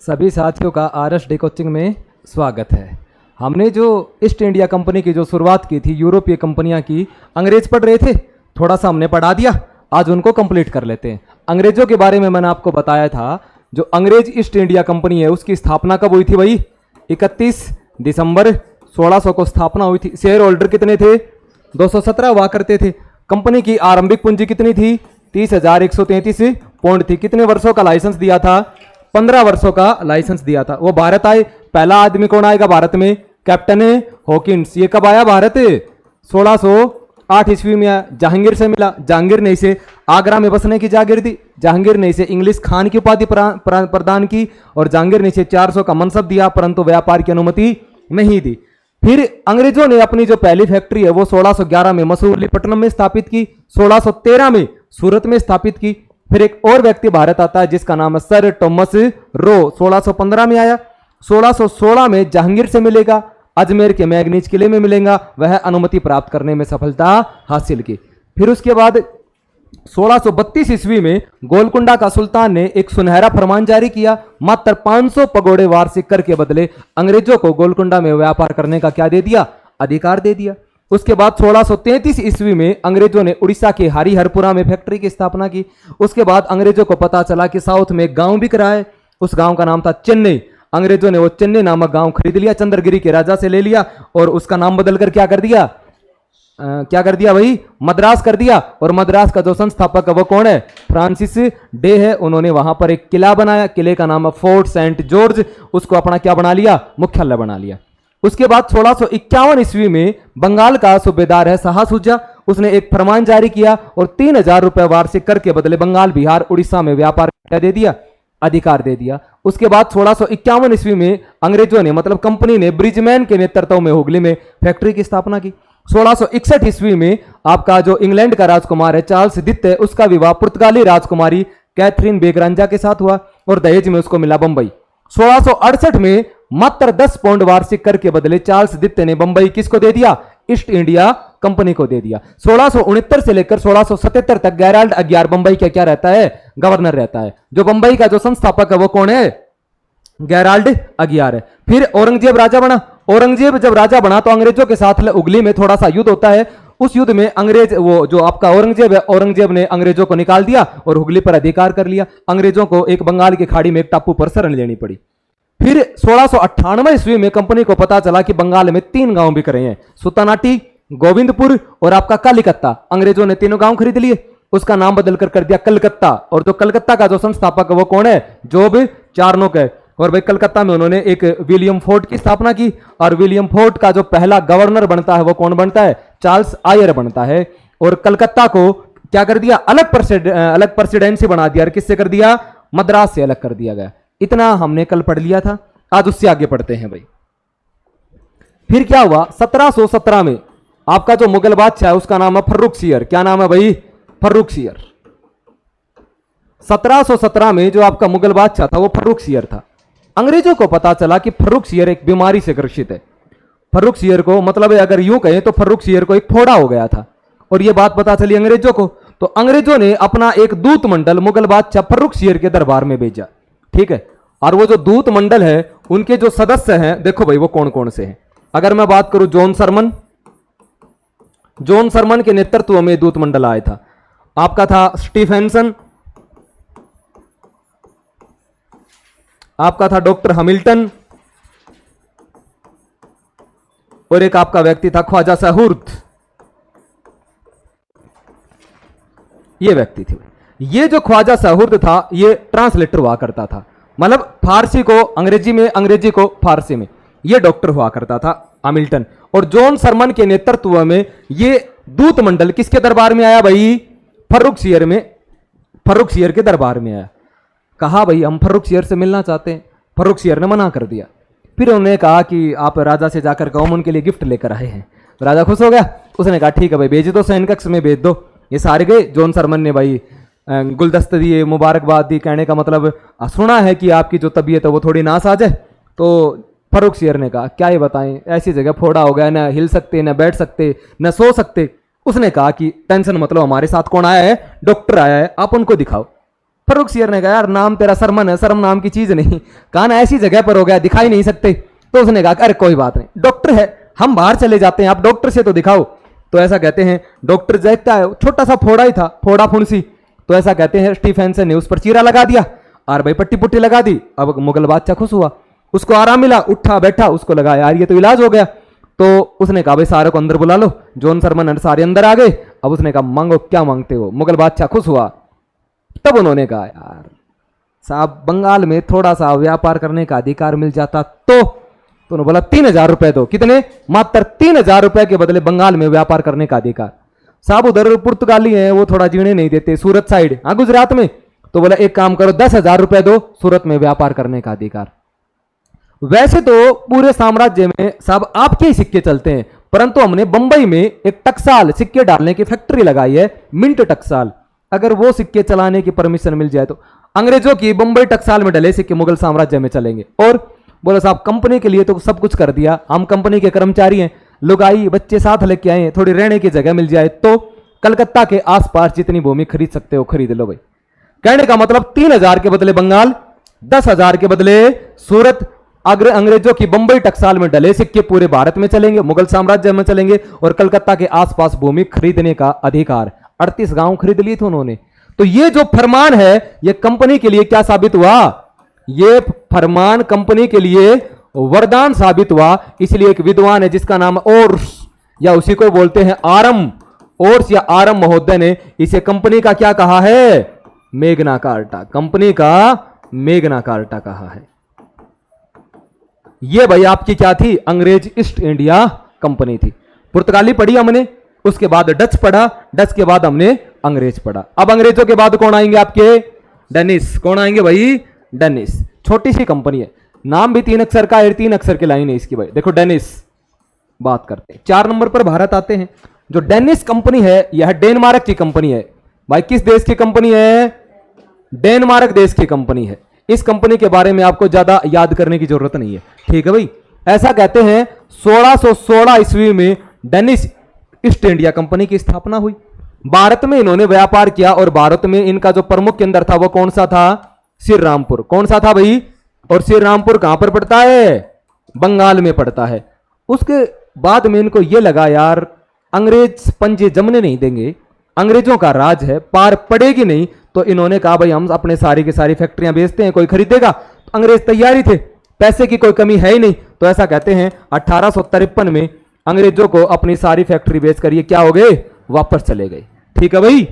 सभी साथियों का RSD कोचिंग में स्वागत है। हमने जो ईस्ट इंडिया कंपनी की जो शुरुआत की थी, यूरोपीय कंपनियां की, अंग्रेज पढ़ रहे थे, थोड़ा सा हमने पढ़ा दिया, आज उनको कंप्लीट कर लेते हैं। अंग्रेजों के बारे में मैंने आपको बताया था, जो अंग्रेज ईस्ट इंडिया कंपनी है उसकी स्थापना कब हुई थी भाई? 31 दिसंबर 1600 को स्थापना हुई थी। शेयर होल्डर कितने थे? 217 हुआ करते थे। कंपनी की आरंभिक पूंजी कितनी थी? 30,133 पौंड थी। कितने वर्षों का लाइसेंस दिया था? 15 वर्षों का लाइसेंस दिया था। वो भारत आए, पहला आदमी कौन आएगा भारत में? Captain Hawkins. ये कब आया भारत? 1608 ईस्वी में आया। जहांगीर से मिला, जहांगीर ने इसे आगरा में बसने की जागीर दी, जहांगीर ने इसे इंग्लिश खान की उपाधि प्रदान की और जहांगीर ने इसे 400 का मनसब दिया, परंतु व्यापार की अनुमति नहीं दी। फिर अंग्रेजों ने अपनी जो पहली फैक्ट्री है वो 1611 में मसूलीपट्टनम में स्थापित की, 1613 में सूरत में स्थापित की। फिर एक और व्यक्ति भारत आता है जिसका नाम है सर थॉमस रो, 1615 में आया। 1616 में जहांगीर से मिलेगा, अजमेर के मैगनीज किले में मिलेगा, वह अनुमति प्राप्त करने में सफलता हासिल की। फिर उसके बाद 1632 ईस्वी में गोलकुंडा का सुल्तान ने एक सुनहरा फरमान जारी किया, मात्र 500 पगोड़े वार्षिक कर के बदले अंग्रेजों को गोलकुंडा में व्यापार करने का क्या दे दिया? अधिकार दे दिया। उसके बाद 1633 ईस्वी में अंग्रेजों ने उड़ीसा के हरिहरपुरा में फैक्ट्री की स्थापना की। उसके बाद अंग्रेजों को पता चला कि साउथ में एक गांव बिक रहा है, उस गांव का नाम था चेन्नई। अंग्रेजों ने वो चेन्नई नामक गांव खरीद लिया, चंद्रगिरी के राजा से ले लिया और उसका नाम बदलकर क्या कर दिया? क्या कर दिया भाई? मद्रास कर दिया। और मद्रास का जो संस्थापक है वो कौन है? फ्रांसिस डे है। उन्होंने वहां पर एक किला बनाया, किले का नाम है फोर्ट सेंट जॉर्ज, उसको अपना क्या बना लिया? मुख्यालय बना लिया। उसके बाद 1651 ईस्वी में बंगाल का सूबेदार है शाह सुजा, उसने एक फरमान जारी किया और 3000 रुपए वार्षिक कर के बदले बंगाल, बिहार, उड़ीसा में व्यापार क्या दे दिया? अधिकार दे दिया। उसके बाद 1651 ईस्वी में अंग्रेजों ने, मतलब कंपनी ने, ब्रिजमैन के नेतृत्व में हुगली में फैक्ट्री की स्थापना की। 1661 ईस्वी में आपका जो इंग्लैंड का राजकुमार है चार्ल्स द्वितीय, उसका विवाह पुर्तगाली राजकुमारी कैथरीन बेगरांजा के साथ हुआ और दहेज में उसको मिला बंबई। 1668 में मात्र 10 पौंड वार्षिक कर के बदले चार्ल्स द्वितीय ने बंबई किसको दे दिया? ईस्ट इंडिया कंपनी को दे दिया। 1669 से लेकर 1677 तक गेराल्ड अगियार बंबई का क्या रहता है? गवर्नर रहता है। जो बंबई का जो संस्थापक है वो कौन है? गेराल्ड अगियार है। फिर औरंगजेब राजा बना। औरंगजेब जब राजा बना तो अंग्रेजों के साथ हुगली में थोड़ा सा युद्ध होता है। उस युद्ध में अंग्रेज, वो जो आपका औरंगजेब है, औरंगजेब ने अंग्रेजों को निकाल दिया और हुगली पर अधिकार कर लिया। अंग्रेजों को एक बंगाल की खाड़ी में एक टापू पर शरण लेनी पड़ी। फिर 1698 ईस्वी में कंपनी को पता चला कि बंगाल में 3 गांव बिक रहे हैं, सुतानाटी, गोविंदपुर और आपका कालिकत्ता। अंग्रेजों ने तीनों गांव खरीद लिए, उसका नाम बदलकर कर दिया कलकत्ता। और जो कलकत्ता का जो संस्थापक है वो कौन है? जोब चार्नोक है। और भाई कलकत्ता में उन्होंने एक विलियम फोर्ट की स्थापना की और विलियम फोर्ट का जो पहला गवर्नर बनता है वो कौन बनता है? चार्ल्स आयर बनता है। और कलकत्ता को क्या कर दिया? अलग प्रेसिडेंसी बना दिया। और किससे कर दिया? मद्रास से अलग कर दिया गया। इतना हमने कल पढ़ लिया था, आज उससे आगे पढ़ते हैं भाई। फिर क्या हुआ? 1717 में आपका जो मुगल बादशाह है उसका नाम है फर्रुखसियर। क्या नाम है भाई? फर्रुखसियर। 1717 में जो आपका मुगल बादशाह था वो फर्रुखसियर था। अंग्रेजों को पता चला कि फर्रुखसियर एक बीमारी से ग्रसित है। फर्रुखसियर को, मतलब अगर यूं कहें तो फर्रुखसियर को एक फोड़ा हो गया था और यह बात पता चली अंग्रेजों को। तो अंग्रेजों ने अपना एक दूत मंडल मुगल बादशाह फर्रुखसियर के दरबार में भेजा, ठीक है। और वो जो दूत मंडल है उनके जो सदस्य हैं, देखो भाई वो कौन कौन से हैं। अगर मैं बात करूं, जॉन सरमन के नेतृत्व में दूत मंडल आया था। आपका था स्टीफेंसन, आपका था डॉक्टर हैमिल्टन और एक आपका व्यक्ति था ख्वाजा साहुर्द। ये व्यक्ति थे। ये जो ख्वाजा साहुर्द था ये ट्रांसलेटर हुआ करता था, मतलब फारसी को अंग्रेजी में, अंग्रेजी को फारसी में। ये डॉक्टर हुआ करता था हैमिल्टन। और जॉन सरमन के नेतृत्व में ये दूत मंडल किसके दरबार में आया भाई? फर्रुखसियर में, फर्रुखसियर के दरबार में आया। कहा भाई हम फर्रुखसियर से मिलना चाहते हैं। फर्रुखसियर ने मना कर दिया। फिर उन्होंने कहा कि आप राजा से जाकर कहो, हम उनके लिए गिफ्ट लेकर आए हैं। राजा खुश हो गया, उसने कहा ठीक है भाई भेज दो, सैन कक्ष में भेज दो। ये सारे गए। जॉन सरमन ने भाई गुलदस्ते दिए, मुबारकबाद दी। कहने का मतलब सुना है कि आपकी जो तबीयत है वो थोड़ी नास आ जाए। तो फर्रुखसियर ने कहा क्या ये बताएं, ऐसी जगह फोड़ा हो गया, ना हिल सकते, ना बैठ सकते, ना सो सकते। उसने कहा कि टेंशन मतलब, हमारे साथ कौन आया है? डॉक्टर आया है, आप उनको दिखाओ। फर्रुखसियर ने कहा यार नाम तेरा सरमन है, शर्म नाम की चीज नहीं, कान ऐसी जगह पर हो गया दिखाई नहीं सकते। तो उसने कहा अरे कोई बात नहीं, डॉक्टर है, हम बाहर चले जाते हैं, आप डॉक्टर से तो दिखाओ। तो ऐसा कहते हैं डॉक्टर देखता है, छोटा सा फोड़ा ही था, फोड़ा फुंसी। तो ऐसा कहते हैं स्टीफेंसन ने उस पर चीरा लगा दिया और भाई पट्टी पुट्टी लगा दी। अब मुगल बादशाह खुश हुआ, उसको आराम मिला, उठा बैठा, उसको लगा यार ये तो इलाज हो गया। तो उसने कहा भाई सारे को अंदर बुला लो, जॉन सरमन सारे अंदर आ गए। अब उसने कहा मांगो क्या मांगते हो। मुगल बादशाह खुश हुआ। तब उन्होंने कहा यार साहब बंगाल में थोड़ा सा व्यापार करने का अधिकार मिल जाता तो उन्होंने बोला 3,000 रुपए दो। कितने? मात्र 3,000 रुपए के बदले बंगाल में व्यापार करने का अधिकार। साहब उधर पुर्तगाली हैं, वो थोड़ा जीने नहीं देते, सूरत साइड, हाँ गुजरात में। तो बोला एक काम करो 10,000 रुपए दो, सूरत में व्यापार करने का अधिकार। वैसे तो पूरे साम्राज्य में साहब आपके ही सिक्के चलते हैं, परंतु हमने बंबई में एक टकसाल सिक्के डालने की फैक्ट्री लगाई है, मिंट टकसाल। अगर वो सिक्के चलाने की परमिशन मिल जाए तो अंग्रेजों की बंबई टकसाल में डले सिक्के मुगल साम्राज्य में चलेंगे। और बोला साहब कंपनी के लिए तो सब कुछ कर दिया, हम कंपनी के कर्मचारी हैं, लुगाई बच्चे साथ लेके आए हैं, थोड़ी रहने की जगह मिल जाए तो कलकत्ता के आसपास जितनी भूमि खरीद सकते हो खरीद लो भाई। कहने का मतलब 3,000 के बदले बंगाल, 10,000 के बदले सूरत। अगर अंग्रेजों की बंबई टकसाल में डले सिक्के पूरे भारत में चलेंगे, मुगल साम्राज्य में चलेंगे, और कलकत्ता के आसपास भूमि खरीदने का अधिकार। 38 गांव खरीद लिए थे उन्होंने। तो ये जो फरमान है ये कंपनी के लिए क्या साबित हुआ? ये फरमान कंपनी के लिए वरदान साबित हुआ। इसलिए एक विद्वान है जिसका नाम ओर्स, या उसी को बोलते हैं आरम, ओर्स या आरम महोदय ने इसे कंपनी का क्या कहा है? मेग्ना कार्टा। कंपनी का मेग्ना कार्टा कहा है। ये भाई आपकी क्या थी? अंग्रेज ईस्ट इंडिया कंपनी थी। पुर्तगाली पढ़ी हमने, उसके बाद डच पढ़ा, डच के बाद हमने अंग्रेज पढ़ा। अब अंग्रेजों के बाद कौन आएंगे आपके? डेनिस। कौन आएंगे भाई? डेनिस। छोटी सी कंपनी है, नाम भी 3 अक्षर का है, 3 अक्षर की लाइन है इसकी भाई। देखो डेनिस बात करते हैं। 4 नंबर पर भारत आते हैं। जो डेनिस कंपनी है यह डेनमार्क की कंपनी है भाई। किस देश की कंपनी है? डेनमार्क देश की कंपनी है। इस कंपनी के बारे में आपको ज्यादा याद करने की जरूरत नहीं है, ठीक है भाई। ऐसा कहते हैं 1616 ईस्वी में डेनिस ईस्ट इंडिया कंपनी की स्थापना हुई। भारत में इन्होंने व्यापार किया और भारत में इनका जो प्रमुख केंद्र था वो कौन सा था? श्रीरामपुर। कौन सा था भाई? और श्रीरामपुर कहां पर पड़ता है? बंगाल में पड़ता है। उसके बाद में इनको यह लगा यार अंग्रेज पंजे जमने नहीं देंगे, अंग्रेजों का राज है, पार पड़ेगी नहीं। तो इन्होंने कहा भाई हम अपने सारी की सारी फैक्ट्रियां बेचते हैं, कोई खरीदेगा? तो अंग्रेज तैयारी थे, पैसे की कोई कमी है ही नहीं। तो ऐसा कहते हैं 1853 में अंग्रेजों को अपनी सारी फैक्ट्री बेचकर ये क्या हो गए? वापस चले गए, ठीक है भाई।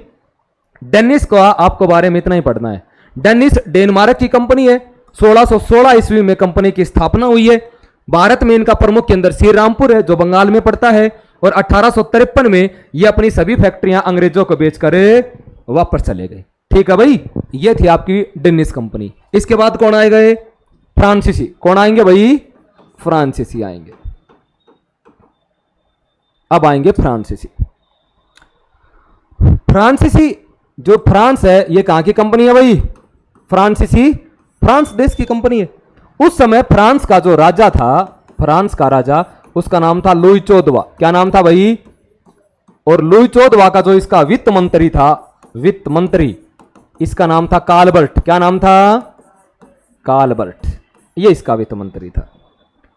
डेनिस को आपको बारे में इतना ही पढ़ना है। डेनिस डेनमार्क की कंपनी है। 1616 ईस्वी में कंपनी की स्थापना हुई है। भारत में इनका प्रमुख केंद्र श्रीरामपुर है जो बंगाल में पड़ता है। और 1853 में ये अपनी सभी फैक्ट्रियां अंग्रेजों को बेचकर वापस चले गए, ठीक है भाई। ये थी आपकी डेनिस कंपनी। इसके बाद कौन आए गए? फ्रांसीसी। कौन आएंगे भाई? फ्रांसीसी आएंगे। अब आएंगे फ्रांसीसी। फ्रांसीसी जो फ्रांस है ये कहां की कंपनी है भाई? फ्रांसीसी फ्रांस देश की कंपनी है। उस समय फ्रांस का जो राजा था, फ्रांस का राजा, उसका नाम था लुई 14वां। क्या नाम था भाई? और लुई 14वां का जो इसका वित्त मंत्री था, वित्त मंत्री, इसका नाम था कालबर्ट। क्या नाम था? कालबर्ट। ये इसका वित्त मंत्री था।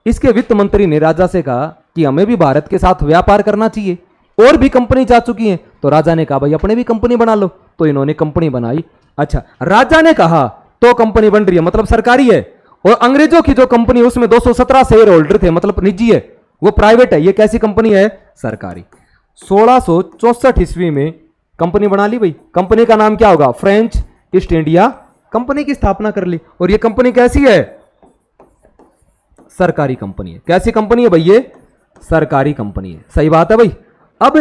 इसके वित्त मंत्री ने राजा से कहा कि हमें भी भारत के साथ व्यापार करना चाहिए, और भी कंपनी जा चुकी हैं। तो राजा ने कहा भाई अपने भी कंपनी बना लो। तो इन्होंने कंपनी बनाई। अच्छा, राजा ने कहा तो कंपनी बन रही है, मतलब सरकारी है। और अंग्रेजों की जो कंपनी उसमें 217 शेयर होल्डर थे, मतलब निजी है, वो प्राइवेट है। ये कैसी कंपनी है? सरकारी। 1664 ईस्वी में कंपनी बना ली भाई। कंपनी का नाम क्या होगा? फ्रेंच ईस्ट इंडिया कंपनी की स्थापना कर ली। और ये कंपनी कैसी है? सरकारी कंपनी है। कैसी कंपनी है भाई? ये सरकारी कंपनी है। सही बात है भाई। अब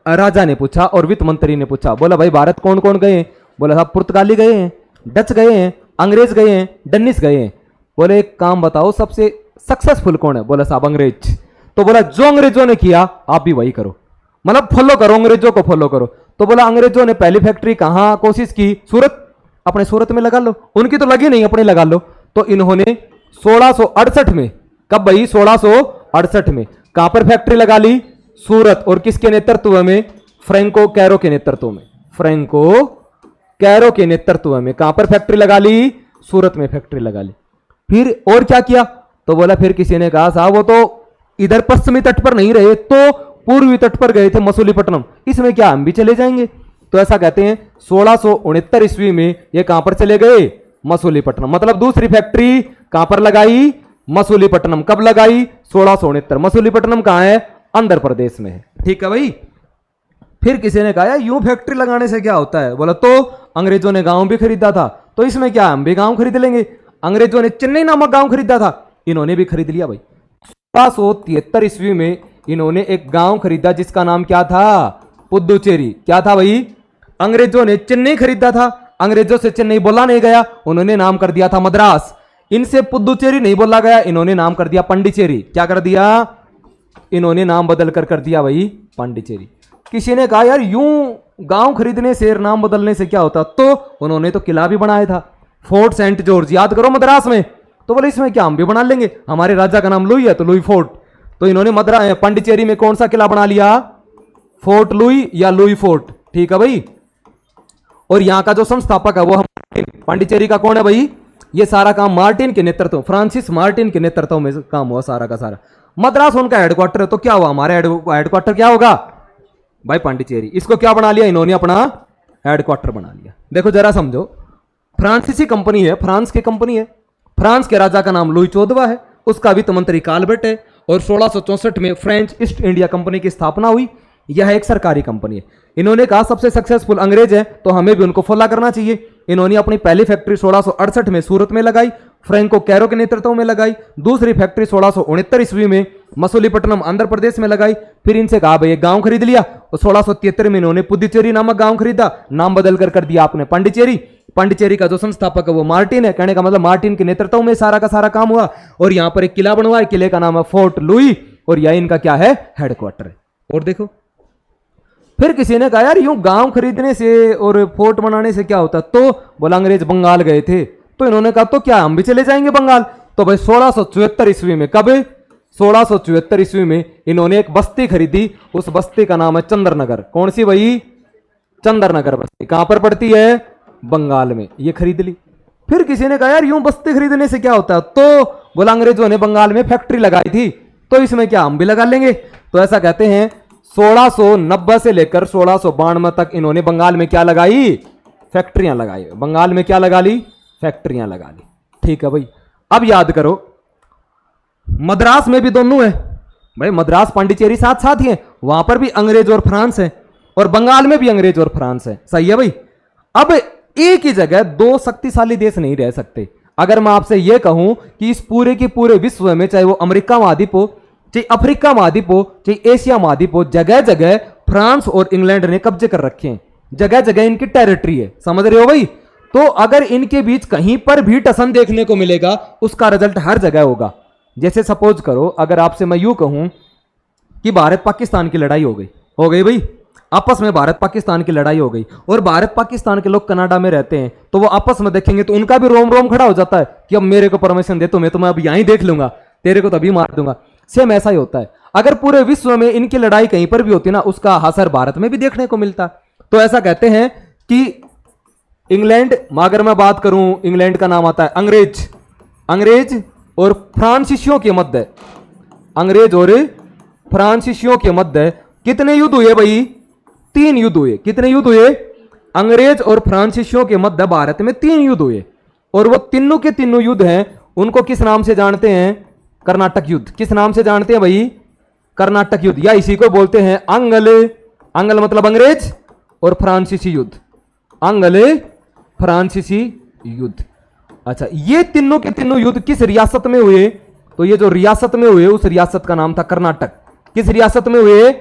राजा ने पूछा और वित्त मंत्री ने पूछा, बोला भाई भारत कौन कौन गए हैं? बोला साहब पुर्तगाली गए हैं, डच गए हैं, अंग्रेज गए हैं, डेनिस गए हैं। बोले एक काम बताओ सबसे सक्सेसफुल कौन है? बोला साहब अंग्रेज। तो बोला जो अंग्रेजों ने किया आप भी वही करो, मतलब फॉलो करो, अंग्रेजों को फॉलो करो। तो बोला अंग्रेजों ने पहली फैक्ट्री कहां कोशिश की? सूरत। अपने सूरत में लगा लो। उनकी तो लगी नहीं, अपने लगा लो। तो इन्होंने 1668 में, कब भाई? 1668 में कहां पर फैक्ट्री लगा ली? सूरत। और किसके नेतृत्व में? फ्रैंको कैरो के नेतृत्व में। फ्रैंको कैरो के नेतृत्व में। कहां पर फैक्ट्री लगा ली? सूरत में फैक्ट्री लगा ली। फिर और क्या किया? तो बोला फिर किसी ने कहा साहब वो तो इधर पश्चिमी तट पर नहीं रहे तो पूर्वी तट पर गए थे मसूलीपट्टनम, इसमें क्या हम भी चले जाएंगे? तो ऐसा कहते हैं 1669 ईस्वी में ये कहां पर चले गए? मसूलीपट्टनम। मतलब दूसरी फैक्ट्री कहां पर लगाई? मसूलीपट्टनम। कब लगाई? 1669। मसूलीपट्टनम कहां है? आंध्र प्रदेश में है। ठीक है भाई। फिर किसी ने कहा यूं फैक्ट्री लगाने से क्या होता है? बोला तो अंग्रेजों ने गांव भी खरीदा था तो इसमें क्या हम भी गांव खरीद लेंगे। अंग्रेजों ने चेन्नई नामक गांव खरीदा था, इन्होंने भी खरीद लिया भाई। 1673 ईस्वी में इन्होंने एक गांव खरीदा जिसका नाम क्या था? पुदुचेरी। क्या था भाई? अंग्रेजों ने चेन्नई खरीदा था, अंग्रेजों से चेन्नई बोला नहीं गया, उन्होंने नाम कर दिया था मद्रास। इनसे पुदुचेरी नहीं बोला गया, इन्होंने नाम कर दिया पांडिचेरी। क्या कर दिया? इन्होंने नाम बदल कर दिया भाई पांडिचेरी। किसी ने कहा यार यूं गांव खरीदने से नाम बदलने से क्या होता? तो उन्होंने तो किला भी बनाया था, फोर्ट सेंट जॉर्ज, याद करो मद्रास में। तो बोले इसमें क्या हम भी बना लेंगे, हमारे राजा का नाम लुई है तो लुई फोर्ट। तो इन्होंने मद्रास पांडिचेरी में कौन सा किला बना लिया? फोर्ट लुई या लुई फोर्ट। ठीक है भाई। और यहां का जो संस्थापक है वो पांडिचेरी का कौन है भाई? ये सारा काम मार्टिन के नेतृत्व, फ्रांसिस मार्टिन के नेतृत्व में काम हुआ सारा का सारा। मद्रास उनका हेडक्वार्टर है तो क्या हुआ? हमारा हेडक्वार्टर क्या होगा भाई? पांडिचेरी। इसको क्या बना लिया इन्होंने? अपना हेडक्वार्टर बना लिया। देखो जरा समझो, फ्रांसीसी कंपनी है, फ्रांस की कंपनी है, फ्रांस के राजा का नाम लुई 14वां है, उसका वित्त मंत्री काल्बर्ट है और 1664 में फ्रेंच ईस्ट इंडिया कंपनी की स्थापना हुई। यह एक सरकारी कंपनी है। इन्होंने कहा सबसे सक्सेसफुल अंग्रेज है तो हमें भी उनको फॉलो करना चाहिए। इन्होंने अपनी पहली फैक्ट्री 1668 में सूरत में लगाई, फ्रैंको कैरो के नेतृत्व में लगाई। दूसरी फैक्ट्री 1669 ईस्वी में मसूलीपट्टनम आंध्र प्रदेश में लगाई। फिर इनसे कहा भाई एक गांव खरीद लिया और 1673 में इन्होंने पुदुचेरी नामक गांव खरीदा, नाम बदल कर दिया आपने पांडिचेरी। पांडिचेरी का जो संस्थापक है वो मार्टिन है। कहने का मतलब मार्टिन के नेतृत्व में सारा का सारा काम हुआ। और यहां पर एक किला बनवा है, किले का नाम है फोर्ट लुई और यह इनका क्या है? हेडक्वार्टर है। और देखो फिर किसी ने कहा यार यूं गांव खरीदने से और फोर्ट बनाने से क्या होता? तो बोला अंग्रेज बंगाल गए थे तो इन्होंने कहा तो क्या हम भी चले जाएंगे बंगाल? तो भाई 1674 ईस्वी में, कब? 1674 ईस्वी में इन्होंने एक बस्ती खरीदी, उस बस्ती का नाम है चंद्रनगर। कौन सी भाई? चंद्रनगर बस्ती। कहां पर पड़ती है? बंगाल में। ये खरीद ली। फिर किसी ने कहा यार यूं बस्ती खरीदने से क्या होता? तो बोला अंग्रेजों ने बंगाल में फैक्ट्री लगाई थी तो इसमें क्या हम भी लगा लेंगे। तो ऐसा कहते हैं 1690 से लेकर 1692 तक इन्होंने बंगाल में क्या लगाई? फैक्ट्रियां लगाई। बंगाल में क्या लगा ली? फैक्ट्रियां लगा ली। ठीक है भाई। अब याद करो मद्रास में भी दोनों है भाई, मद्रास पांडिचेरी साथ साथ ही है, वहां पर भी अंग्रेज और फ्रांस है और बंगाल में भी अंग्रेज और फ्रांस है। सही है भाई। अब एक ही जगह दो शक्तिशाली देश नहीं रह सकते। अगर मैं आपसे यह कहूं कि इस पूरे के पूरे विश्व में, चाहे वो अमेरिका महाद्वीप हो, चाहे अफ्रीका महाद्वीप हो, चाहे एशिया महाद्वीप हो, जगह जगह फ्रांस और इंग्लैंड ने कब्जे कर रखे हैं, जगह जगह इनकी टेरिटरी है। समझ रहे हो भाई? तो अगर इनके बीच कहीं पर भी टसन देखने को मिलेगा उसका रिजल्ट हर जगह होगा। जैसे सपोज करो अगर आपसे मैं यूं कहूं कि भारत पाकिस्तान की लड़ाई हो गई भाई, आपस में भारत पाकिस्तान की लड़ाई हो गई और भारत पाकिस्तान के लोग कनाडा में रहते हैं तो वो आपस में देखेंगे तो उनका भी रोम रोम खड़ा हो जाता है कि अब मेरे को परमिशन दे तो मैं अब यहीं देख लूंगा, तेरे को तभी मार दूंगा। सेम ऐसा ही होता है। अगर पूरे विश्व में इनकी लड़ाई कहीं पर भी होती ना उसका असर भारत में भी देखने को मिलता। तो ऐसा कहते हैं कि इंग्लैंड, अगर मैं बात करूं इंग्लैंड का नाम आता है अंग्रेज और फ्रांसीसियों के मध्य, अंग्रेज और फ्रांसीसियों के मध्य कितने युद्ध हुए भाई? 3 युद्ध हुए। कितने युद्ध हुए? अंग्रेज और फ्रांसीसियों के मध्य भारत में 3 युद्ध हुए और वो तीनों के तीनों युद्ध हैं उनको किस नाम से जानते हैं? कर्नाटक युद्ध। किस नाम से जानते हैं भाई? कर्नाटक युद्ध, या इसी को बोलते हैं अंगल मतलब अंग्रेज और फ्रांसीसी युद्ध, अंगल फ्रांसीसी युद्ध। अच्छा, ये तीनों के तीनों युद्ध किस रियासत में हुए? तो ये जो रियासत में हुए उस रियासत का नाम था कर्नाटक। किस रियासत में हुए?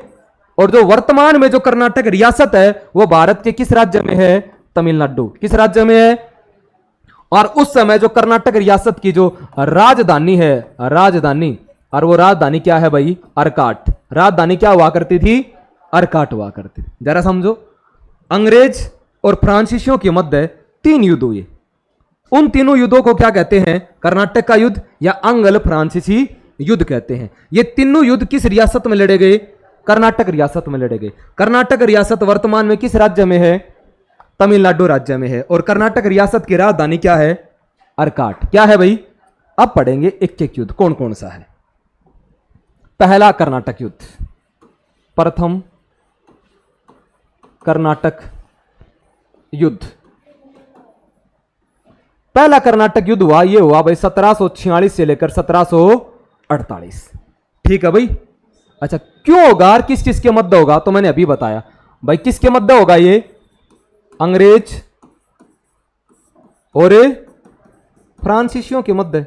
और जो वर्तमान में जो कर्नाटक रियासत है वो भारत के किस राज्य में है? तमिलनाडु। किस राज्य में है? और उस समय जो कर्नाटक रियासत की जो राजधानी है, राजधानी, और वो राजधानी क्या है भाई? अर्काट। राजधानी क्या हुआ करती थी? अर्काट हुआ करती थी। जरा समझो, अंग्रेज और फ्रांसीसियों के मध्य 3 युद्ध हुए। उन तीनों युद्धों को क्या कहते हैं? कर्नाटक का युद्ध या अंगल फ्रांसीसी युद्ध कहते हैं। ये तीनों युद्ध किस रियासत में लड़े गए? कर्नाटक रियासत में लड़े गए। कर्नाटक रियासत वर्तमान में किस राज्य में है? तमिलनाडु राज्य में है। और कर्नाटक रियासत की राजधानी क्या है? अर्काट। क्या है भाई? अब पढ़ेंगे एक एक युद्ध कौन कौन सा है। पहला कर्नाटक युद्ध, प्रथम कर्नाटक युद्ध। पहला कर्नाटक युद्ध हुआ, ये हुआ भाई 1746 से लेकर 1748। ठीक है भाई। अच्छा, क्यों होगा और किस किस के मध्य होगा? तो मैंने अभी बताया भाई, किसके मध्य होगा ये? अंग्रेज और फ्रांसीसियों के मध्य।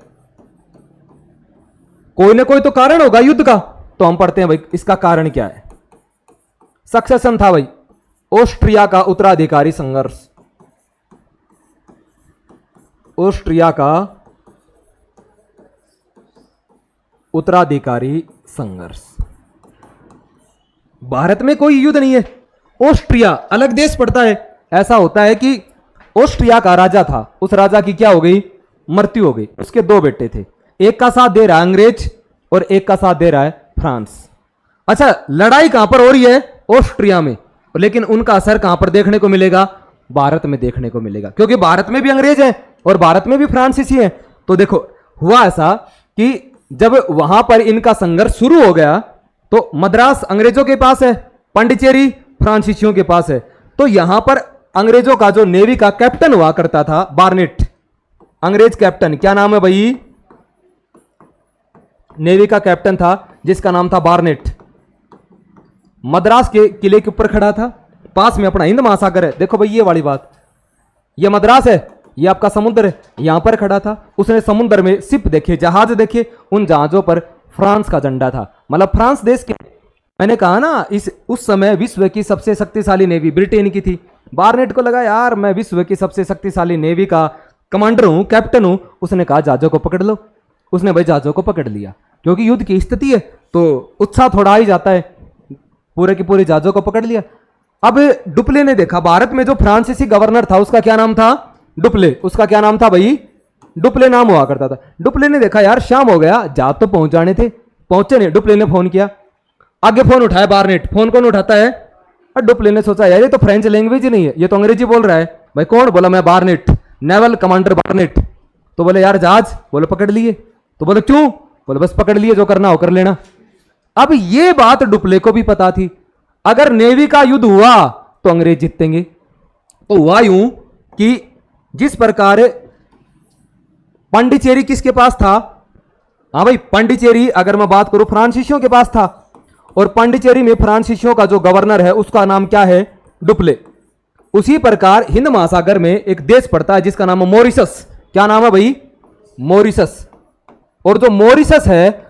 कोई ना कोई तो कारण होगा युद्ध का, तो हम पढ़ते हैं भाई इसका कारण क्या है। सक्सेशन था भाई, ऑस्ट्रिया का उत्तराधिकारी संघर्ष। ऑस्ट्रिया का उत्तराधिकारी संघर्ष। भारत में कोई युद्ध नहीं है, ऑस्ट्रिया अलग देश पड़ता है। ऐसा होता है कि ऑस्ट्रिया का राजा था, उस राजा की क्या हो गई? मृत्यु हो गई। उसके दो बेटे थे, एक का साथ दे रहा है अंग्रेज और एक का साथ दे रहा है फ्रांस। अच्छा, लड़ाई कहां पर हो रही है? ऑस्ट्रिया में। लेकिन उनका असर कहां पर देखने को मिलेगा? भारत में देखने को मिलेगा, क्योंकि भारत में भी अंग्रेज हैं और भारत में भी फ्रांसीसी हैं। तो देखो, हुआ ऐसा कि जब वहां पर इनका संघर्ष शुरू हो गया तो मद्रास अंग्रेजों के पास है, पांडिचेरी फ्रांसीसियों के पास है। तो यहां पर अंग्रेजों का जो नेवी का कैप्टन हुआ करता था, बार्नेट, अंग्रेज कैप्टन, क्या नाम है भाई? नेवी का कैप्टन था जिसका नाम था बार्नेट। मद्रास के किले के ऊपर खड़ा था, पास में अपना हिंद महासागर है। देखो भाई ये वाली बात, ये मद्रास है, ये आपका समुद्र है, यहां पर खड़ा था। उसने समुद्र में शिप देखे, जहाज देखे, उन जहाजों पर फ्रांस का झंडा था। मतलब फ्रांस देश के, मैंने कहा ना उस समय विश्व की सबसे शक्तिशाली नेवी ब्रिटेन की थी। बार्नेट को लगा यार मैं विश्व की सबसे शक्तिशाली नेवी का कमांडर हूं, कैप्टन हूं। उसने कहा जहाजों को पकड़ लो। उसने भाई जहाजों को पकड़ लिया, क्योंकि युद्ध की स्थिति है तो उत्साह थोड़ा ही जाता है। पूरे के पूरे जहाजों को पकड़ लिया। अब डुप्ले ने देखा, भारत में जो फ्रांसीसी गवर्नर था उसका क्या नाम था? डुप्ले। उसका क्या नाम था भाई? डुप्ले नाम हुआ करता था। डुप्ले ने देखा यार शाम हो गया, जहाज तो पहुंच जाने थे, पहुंचे नहीं। डुप्ले ने फोन किया, आगे फोन उठाया बार्नेट। फोन कौन उठाता है? और डुप्ले ने सोचा यार ये तो फ्रेंच लैंग्वेज नहीं है, ये तो अंग्रेजी बोल रहा है। भाई कौन? बोला मैं बार्नेट, नेवल कमांडर बार्नेट। तो बोले यार जहाज? बोले पकड़ लिए। तो बोले क्यों? बोले बस पकड़ लिए, जो करना हो कर लेना। अब ये बात डुप्ले को भी पता थी, अगर नेवी का युद्ध हुआ तो अंग्रेज जीतेंगे। तो हुआ यूं कि जिस प्रकार पांडिचेरी किसके पास था? हाँ भाई, पांडिचेरी अगर मैं बात करूं फ्रांसीसियों के पास था, और पांडिचेरी में फ्रांसीसियों का जो गवर्नर है उसका नाम क्या है? डुप्ले। उसी प्रकार हिंद महासागर में एक देश पड़ता है जिसका नाम है मॉरिशस। क्या नाम है भाई? मॉरिशस। और जो मॉरिशस है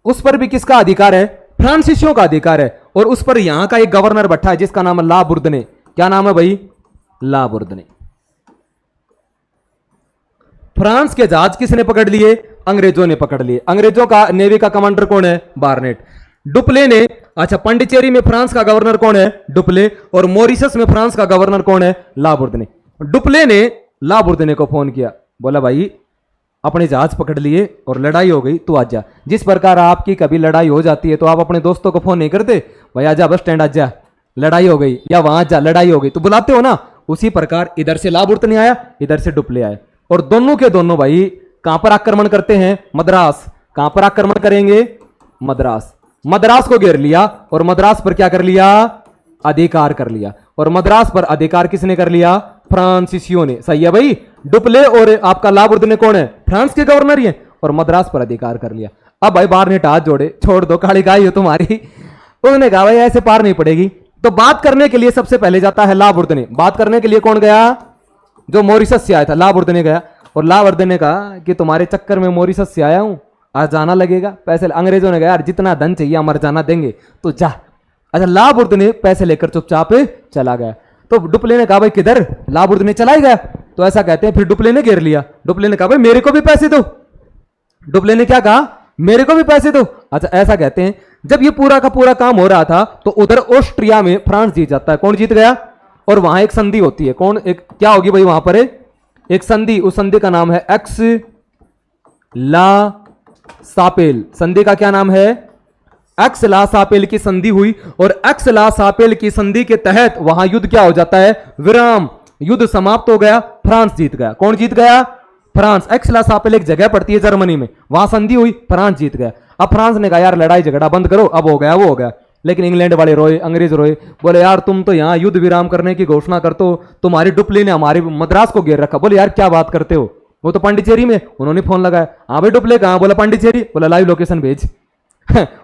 उस पर भी किसका अधिकार है? फ्रांसीसियों का अधिकार है। और उस पर यहां का एक गवर्नर बैठा है जिसका नाम है ला बुर्दने। क्या नाम है भाई? ला बुर्दने। फ्रांस के जहाज किसने पकड़ लिए? अंग्रेजों ने पकड़ लिए। अंग्रेजों का नेवी का कमांडर कौन है? बार्नेट। डुप्ले ने, अच्छा पांडिचेरी में फ्रांस का गवर्नर कौन है? डुप्ले। और मॉरिशस में फ्रांस का गवर्नर कौन है? ला बुर्दने। डुप्ले ने ला बुर्दने को फोन किया, बोला भाई अपने जहाज पकड़ लिए और लड़ाई हो गई, तू आजा। जिस प्रकार आपकी कभी लड़ाई हो जाती है तो आप अपने दोस्तों को फोन नहीं करते, भाई आजा बस स्टैंड आजा लड़ाई हो गई, या वहां जा लड़ाई हो गई, तो बुलाते हो ना। उसी प्रकार इधर से ला बुर्दने आया, इधर से डुप्ले आए, और दोनों के दोनों भाई कहां पर आक्रमण करते हैं? मद्रास। कहां पर आक्रमण करेंगे? मद्रास। मद्रास को घेर लिया और मद्रास पर क्या कर लिया? अधिकार कर लिया। और मद्रास पर अधिकार किसने कर लिया? फ्रांसीसियों ने। सही है भाई। डुप्ले और आपका ला बुर्दने कौन है? फ्रांस के गवर्नर ही है, और मद्रास पर अधिकार कर लिया। अब भाई बार्नेट हाथ जोड़े, छोड़ दो काली गाय हो तुम्हारी। उन्होंने कहा भाई ऐसे पार नहीं पड़ेगी। तो बात करने के लिए सबसे पहले जाता है ला बुर्दने। बात करने के लिए कौन गया? जो मॉरिशस से आया था, ला बुर्दने गया। और ला बुर्दने ने कहा कि तुम्हारे चक्कर में मॉरिशस से आया हूं, आज जाना लगेगा पैसे। अंग्रेजों ने कहा यार जितना धन चाहिए मर जाना देंगे, तो जा। अच्छा, ला बुर्दने पैसे लेकर चुपचाप चला गया। तो डुप्ले ने कहा भाई किधर? ला बुर्दने चला ही गया। तो ऐसा कहते हैं, फिर डुप्ले ने घेर लिया। डुप्ले ने कहा भाई मेरे को भी पैसे दो। डुप्ले ने क्या कहा? मेरे को भी पैसे दो। अच्छा, ऐसा कहते हैं जब ये पूरा का पूरा काम हो रहा था तो उधर ऑस्ट्रिया में फ्रांस जीत जाता है। कौन जीत गया? और वहां एक संधि होती है। कौन? एक क्या होगी भाई वहां पर? एक संधि। उस संधि का नाम है एक्स ला सापेल। संधि का क्या नाम है? एक्स ला सापेल की संधि हुई। और एक्स ला सापेल की संधि के तहत वहां युद्ध क्या हो जाता है? विराम। युद्ध समाप्त हो गया, फ्रांस जीत गया। कौन जीत गया? फ्रांस। एक्स-ला-सापेल एक जगह पड़ती है जर्मनी में, वहां संधि हुई, फ्रांस जीत गया। अब फ्रांस ने कहा यार लड़ाई झगड़ा बंद करो, अब हो गया वो हो गया। लेकिन इंग्लैंड वाले रोए, अंग्रेज रोए, बोले यार तुम तो यहाँ युद्ध विराम करने की घोषणा करते हो, तुम्हारी डुप्ली ने हमारी मद्रास को घेर रखा। बोले यार क्या बात करते हो, वो तो पांडिचेरी में। उन्होंने फोन लगाया, हाँ भाई डुप्ले कहाँ? बोला पांडिचेरी। बोला लाइव लोकेशन भेज।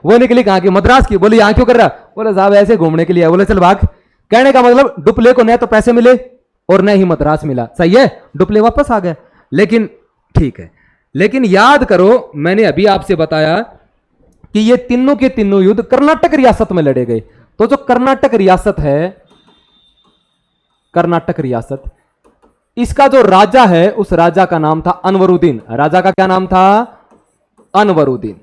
वो निकली कहाँ की? मद्रास की। बोले यहाँ क्यों कर रहा? बोले साहब ऐसे घूमने के लिए। बोले चल भाग। कहने का मतलब डुप्ले को न तो पैसे मिले और न ही मद्रास मिला। सही है, डुप्ले वापस आ गया। लेकिन ठीक है, लेकिन याद करो मैंने अभी आपसे बताया कि ये तीनों के तीनों युद्ध कर्नाटक रियासत में लड़े गए। तो जो कर्नाटक रियासत है, कर्नाटक रियासत, इसका जो राजा है उस राजा का नाम था अनवरुद्दीन। राजा का क्या नाम था? अनवरुद्दीन।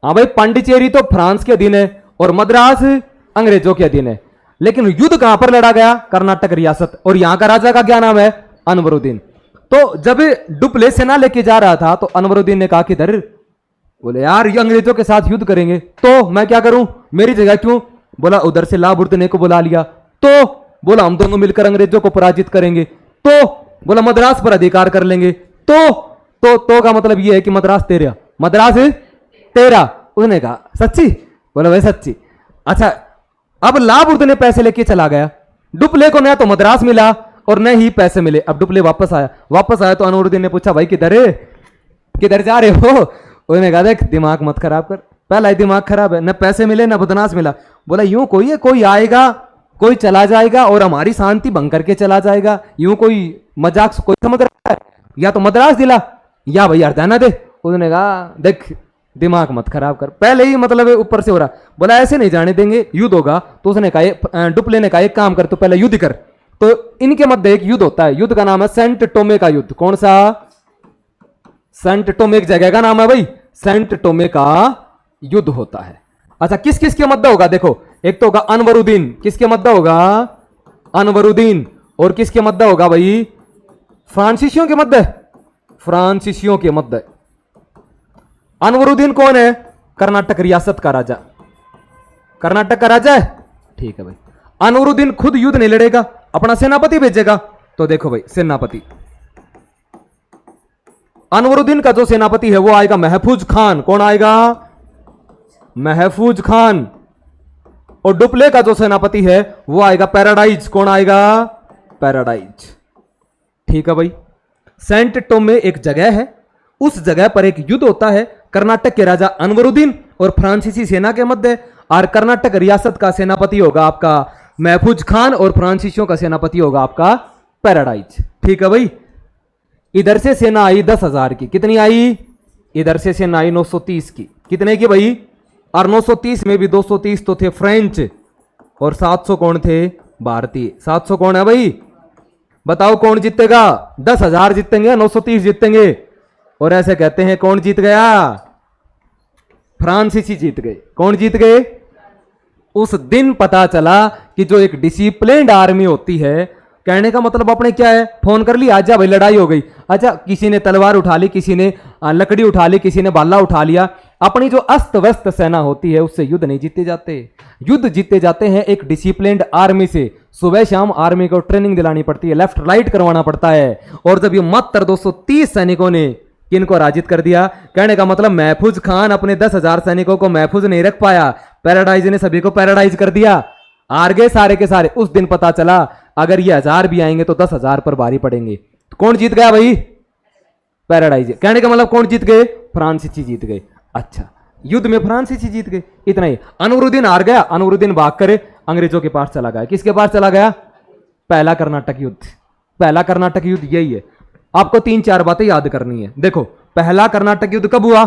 हाँ भाई, पांडिचेरी तो फ्रांस के अधीन है और मद्रास अंग्रेजों के अधीन है, लेकिन युद्ध कहां पर लड़ा गया? कर्नाटक रियासत। और यहां का राजा का क्या नाम है? अनवरुद्दीन। तो जब डुप्ले सेना लेके जा रहा था तो अनवरुद्दीन ने कहा कि इधर, बोले यार ये अंग्रेजों के साथ युद्ध करेंगे तो मैं क्या करूं, मेरी जगह क्यों? बोला उधर से लाबुर्दने को बुला लिया। तो बोला हम दोनों मिलकर अंग्रेजों को पराजित करेंगे। तो बोला मद्रास पर अधिकार कर लेंगे। तो का मतलब ये है कि मद्रास तेरा, मद्रास तेरा। उसने कहा सच्ची? बोला भाई सच्ची। अच्छा, अब लाबुर्द ने पैसे लेके चला गया, डुप्ले को न तो मद्रास मिला और न ही पैसे मिले। अब डुप्ले वापस आया तो अनवरुद्दीन ने पूछा भाई किधर जा रहे हो? उसने कहा देख दिमाग मत खराब कर, पहला ही दिमाग खराब है, न पैसे मिले न मद्रास मिला। बोला यूं कोई है, कोई आएगा कोई चला जाएगा और हमारी शांति भंग करके चला जाएगा, यूं कोई मजाक कोई समझ रहा है? या तो मद्रास दिला या भाई हरदाना दे। उसने कहा देख दिमाग मत खराब कर, पहले ही मतलब ऊपर से हो रहा। बोला ऐसे नहीं जाने देंगे, युद्ध होगा। तो उसने कहा, डुप्ले ने कहा एक काम कर, तो पहले युद्ध कर। तो इनके मध्य एक युद्ध होता है, युद्ध का नाम है सेंट टोमे का युद्ध। कौन सा? सेंट टोमे एक जगह का नाम है भाई, सेंट टोमे का युद्ध होता है। अच्छा, किस किस के मध्य होगा? देखो, एक तो होगा अनवरुद्दीन, किसके मध्य होगा? अनवरुद्दीन। और किसके मध्य होगा भाई? फ्रांसीसियों के मध्य, फ्रांसीसियों के मध्य। अनवरुद्दीन कौन है? कर्नाटक रियासत का राजा, कर्नाटक का राजा है। ठीक है भाई, अनवरुद्दीन खुद युद्ध नहीं लड़ेगा, अपना सेनापति भेजेगा। तो देखो भाई, सेनापति अनवरुद्दीन का जो सेनापति है वो आएगा महफूज खान। कौन आएगा? महफूज खान। और डुप्ले का जो सेनापति है वो आएगा पैराडाइज। कौन आएगा? पैराडाइज। ठीक है भाई, सेंट टोमे एक जगह है, उस जगह पर एक युद्ध होता है कर्नाटक के राजा अनवरुद्दीन और फ्रांसीसी सेना के मध्य। और कर्नाटक रियासत का सेनापति होगा आपका महफूज खान और फ्रांसीसियों का सेनापति होगा आपका पैराडाइज। ठीक है भाई, इधर से सेना आई 10,000 की। कितनी आई? इधर से सेना आई 930 की। कितने की भाई? और 930 में भी 230 तो थे फ्रेंच और 700 कौन थे? भारतीय। 700 कौन है भाई? बताओ कौन जीतेगा? 10,000 जीतेंगे, 930 जीतेंगे? और ऐसे कहते हैं कौन जीत गया? फ्रांसीसी जीत गए। कौन जीत गए? उस दिन पता चला कि जो एक डिसिप्लिन्ड आर्मी होती है, कहने का मतलब अपने क्या है, फोन कर लिया आजा भाई लड़ाई हो गई। अच्छा, किसी ने तलवार उठा ली, किसी ने लकड़ी उठा ली, किसी ने भाला उठा लिया। अपनी जो अस्त व्यस्त सेना होती है उससे युद्ध नहीं जीते जाते। युद्ध जीते जाते हैं एक डिसिप्लिन्ड आर्मी से। सुबह शाम आर्मी को ट्रेनिंग दिलानी पड़ती है, लेफ्ट राइट करवाना पड़ता है। और जब ये मात्र 230 सैनिकों ने किनको पराजित कर दिया, कहने का मतलब महफूज खान अपने 10,000 सैनिकों को महफूज नहीं रख पाया, पैराडाइज ने सभी को पैराडाइज कर दिया, हार गए सारे के सारे। उस दिन पता चला अगर ये 1000 भी आएंगे तो 10,000 पर भारी पड़ेंगे। तो कौन जीत गया भाई? पैराडाइज। कहने का मतलब कौन जीत गए? फ्रांसीसी जीत गए। अच्छा, युद्ध में फ्रांसीसी जीत गए, इतना ही। अनवरुद्दीन हार गया, अनवरुद्दीन भाग कर अंग्रेजों के पास चला गया। किसके पास चला गया? पहला कर्नाटक युद्ध। पहला कर्नाटक युद्ध यही है। आपको 3-4 बातें याद करनी है। देखो, पहला कर्नाटक युद्ध कब हुआ?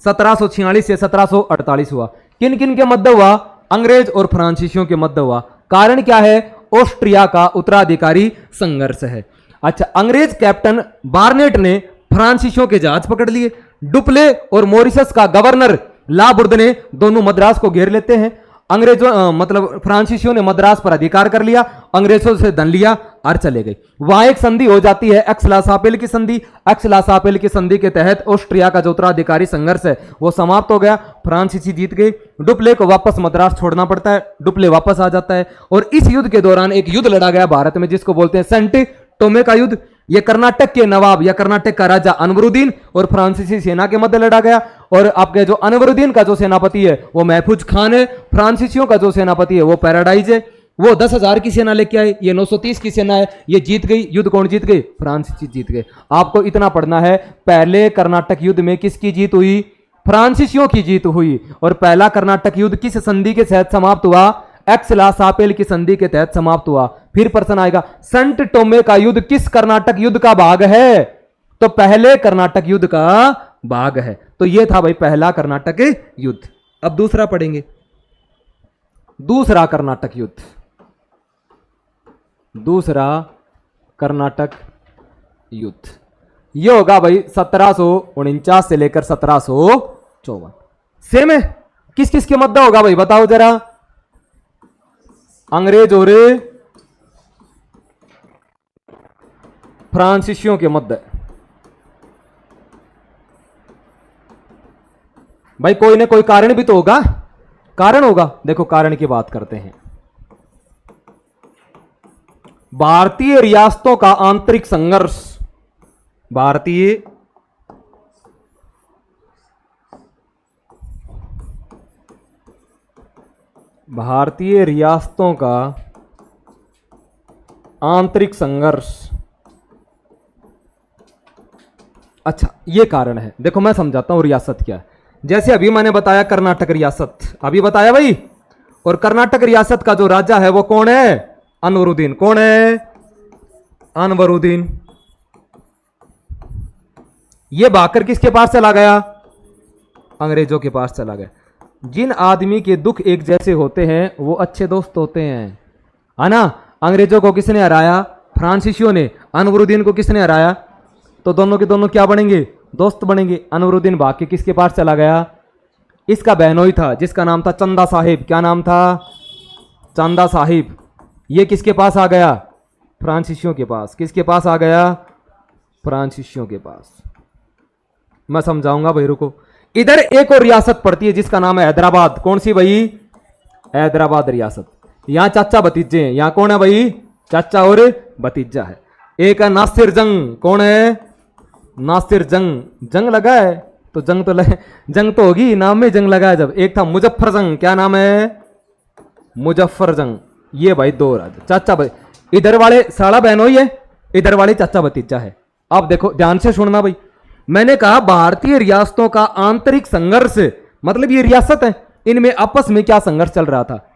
1746 से 1748 हुआ। किन किन के मध्य हुआ? अंग्रेज और फ्रांसीसियों के मध्य हुआ। कारण क्या है? ऑस्ट्रिया का उत्तराधिकारी संघर्ष है। अच्छा, अंग्रेज कैप्टन बार्नेट ने फ्रांसीसियों के जहाज पकड़ लिए। डुप्ले और मॉरिशस का गवर्नर लाबुर्द ने दोनों मद्रास को घेर लेते हैं। अंग्रेजों मतलब फ्रांसीसियों ने मद्रास पर अधिकार कर लिया, अंग्रेजों से धन लिया और चले गए। वहां एक संधि हो जाती है एक्स-ला-सापेल की संधि। एक्स-ला-सापेल की संधि के तहत ऑस्ट्रिया का जो उत्तराधिकारी संघर्ष है वो समाप्त हो गया, फ्रांसीसी जीत गए। डुप्ले को वापस मद्रास छोड़ना पड़ता है, डुप्ले वापस आ जाता है और इस युद्ध के दौरान एक युद्ध लड़ा गया भारत में जिसको बोलते हैं सेंट टोमे का युद्ध। यह कर्नाटक के नवाब या कर्नाटक का राजा अनवरुद्दीन और फ्रांसीसी सेना के मध्य लड़ा गया। और आपके जो अनवरुद्दीन का जो सेनापति है वो महफूज खान है, फ्रांसीसियों का जो सेनापति है वो पैराडाइज है। वो 10,000 की सेना लेके आए, ये 930 की सेना है, ये जीत गई। युद्ध कौन जीत गए? फ्रांसीसी जीत गए। आपको इतना पढ़ना है, पहले कर्नाटक युद्ध में किसकी जीत हुई? फ्रांसीसियों की जीत हुई। और पहला कर्नाटक युद्ध किस संधि के तहत समाप्त हुआ? एक्स-ला-सापेल की संधि के तहत समाप्त हुआ। फिर प्रश्न आएगा, सेंट टोमे का युद्ध किस कर्नाटक युद्ध का भाग है? तो पहले कर्नाटक युद्ध का भाग है। तो यह था भाई पहला कर्नाटक युद्ध। अब दूसरा पढ़ेंगे, दूसरा कर्नाटक युद्ध। दूसरा कर्नाटक युद्ध यह होगा भाई 1749 से लेकर 1754। सेम है। किस किस के मध्य होगा भाई बताओ जरा? अंग्रेज और फ्रांसीसियों के मध्य। भाई कोई ना कोई कारण भी तो होगा, कारण होगा। देखो कारण की बात करते हैं। भारतीय रियासतों का आंतरिक संघर्ष, भारतीय रियासतों का आंतरिक संघर्ष। अच्छा ये कारण है। देखो मैं समझाता हूं रियासत क्या है। जैसे अभी मैंने बताया कर्नाटक रियासत, अभी बताया भाई। और कर्नाटक रियासत का जो राजा है वो कौन है? अनवरुद्दीन। कौन है? अनवरुद्दीन। ये भागकर किसके पास चला गया? अंग्रेजों के पास चला गया। जिन आदमी के दुख एक जैसे होते हैं वो अच्छे दोस्त होते हैं, है ना? अंग्रेजों को किसने हराया? फ्रांसीसियों ने। अनवरुद्दीन को किसने हराया? तो दोनों के दोनों क्या बनेंगे? दोस्त बनेंगे। अनवरुद्दीन भाग के किसके पास चला गया? इसका बहनोई था जिसका नाम था चंदा साहिब। क्या नाम था? चंदा साहिब। ये किसके पास आ गया? फ्रांसीसियों के पास। किसके पास आ गया? फ्रांसीसियों के पास। मैं समझाऊंगा भाई, रुको। इधर एक और रियासत पड़ती है जिसका नाम है हैदराबाद। कौन सी भाई? हैदराबाद रियासत। यहां चाचा भतीजे हैं। यहां कौन है भाई? चाचा और भतीजा है। एक है नासिर जंग। कौन है? नासिर जंग। जंग लगा है तो जंग तो होगी, नाम में जंग लगा है जब। एक था मुजफ्फर जंग। क्या नाम है? मुजफ्फर जंग। ये भाई दो राजा चाचा भाई। इधर वाले साला बहनोई है, इधर वाले चाचा भतीजा है। अब देखो ध्यान से सुनना भाई। मैंने कहा भारतीय रियासतों का आंतरिक संघर्ष, मतलब ये रियासत है, इनमें आपस में क्या संघर्ष चल रहा था?